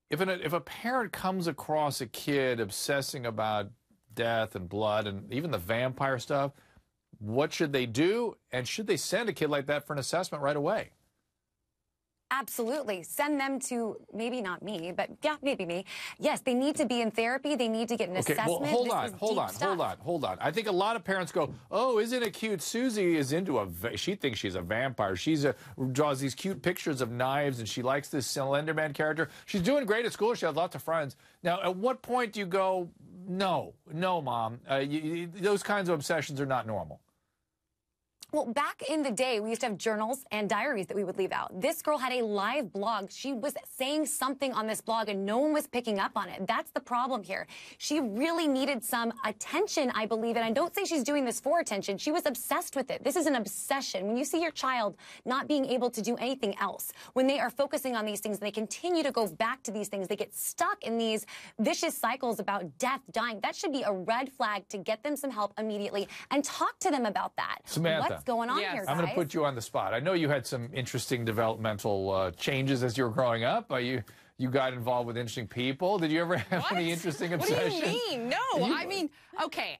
if a parent comes across a kid obsessing about death and blood and even the vampire stuff, what should they do? And should they send a kid like that for an assessment right away? Absolutely. Send them to, maybe not me, but yeah, maybe me. Yes, they need to be in therapy. They need to get an assessment. Well, hold on. I think a lot of parents go, oh, isn't it cute? Susie is into she thinks she's a vampire. Draws these cute pictures of knives, and she likes this Slender Man character. She's doing great at school. She has lots of friends. Now, at what point do you go, no, Mom, those kinds of obsessions are not normal? Well, back in the day, we used to have journals and diaries that we would leave out. This girl had a live blog. She was saying something on this blog, and no one was picking up on it. That's the problem here. She really needed some attention, I believe, and I don't say she's doing this for attention. She was obsessed with it. This is an obsession. When you see your child not being able to do anything else, when they are focusing on these things, they continue to go back to these things. They get stuck in these vicious cycles about death, dying. That should be a red flag to get them some help immediately and talk to them about that. Samantha. What's going on here, guys? I'm going to put you on the spot. I know you had some interesting developmental changes as you were growing up. You got involved with interesting people. Did you ever have any interesting obsessions? What do you mean? No, I mean, okay,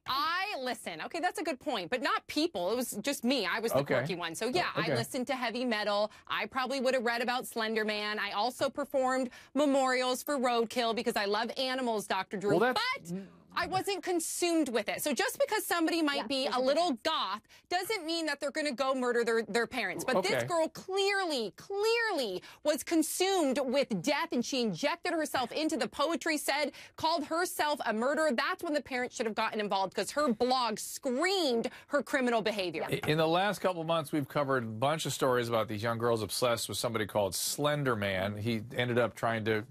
listen. Okay, that's a good point, but not people. It was just me. I was the quirky one. So yeah, I listened to heavy metal. I probably would have read about Slender Man. I also performed memorials for roadkill because I love animals, Dr. Drew. Well, but I wasn't consumed with it. So just because somebody might be a little goth doesn't mean that they're going to go murder their parents. But this girl clearly was consumed with death, and she injected herself into the poetry said, called herself a murderer. That's when the parents should have gotten involved because her blog screamed her criminal behavior. In the last couple of months, we've covered a bunch of stories about these young girls obsessed with somebody called Slender Man. He ended up trying to,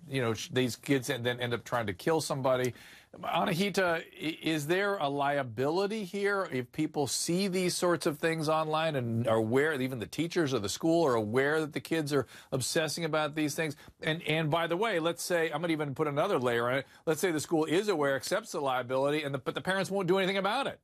these kids then end up trying to kill somebody. Anahita, is there a liability here if people see these sorts of things online and are aware, even the teachers or the school are aware that the kids are obsessing about these things? And by the way, let's say, I'm going to even put another layer on it. Let's say the school is aware, accepts the liability, but the parents won't do anything about it.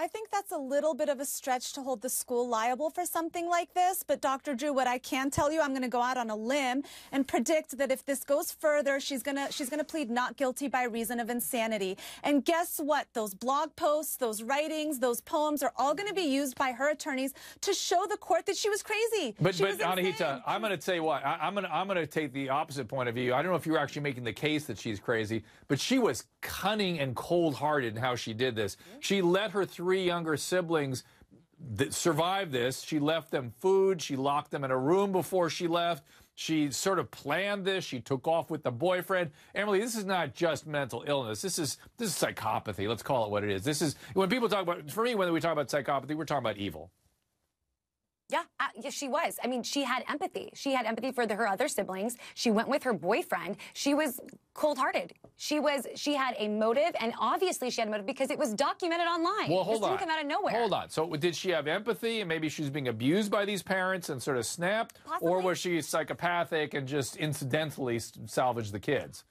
I think that's a little bit of a stretch to hold the school liable for something like this. But Dr. Drew, what I can tell you, I'm going to go out on a limb and predict that if this goes further, she's going to plead not guilty by reason of insanity. And guess what? Those blog posts, those writings, those poems are all going to be used by her attorneys to show the court that she was crazy. But Anahita, I'm going to tell you what, I'm going to take the opposite point of view. I don't know if you were actually making the case that she's crazy, but she was cunning and cold-hearted in how she did this. She let her three younger siblings that survived this. She left them food. She locked them in a room before she left. She sort of planned this. She took off with the boyfriend. Emily, this is not just mental illness. This is psychopathy. Let's call it what it is. This is, when people talk about, for me, when we talk about psychopathy, we're talking about evil. Yeah, she was. I mean, she had empathy. She had empathy for her other siblings. She went with her boyfriend. She was cold-hearted. She had a motive, and obviously she had a motive because it was documented online. Well, hold on. This didn't come out of nowhere. Hold on. So did she have empathy, and maybe she was being abused by these parents and sort of snapped? Possibly. Or was she psychopathic and just incidentally salvaged the kids?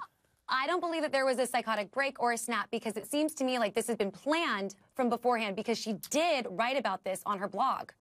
I don't believe that there was a psychotic break or a snap because it seems to me like this has been planned from beforehand because she did write about this on her blog.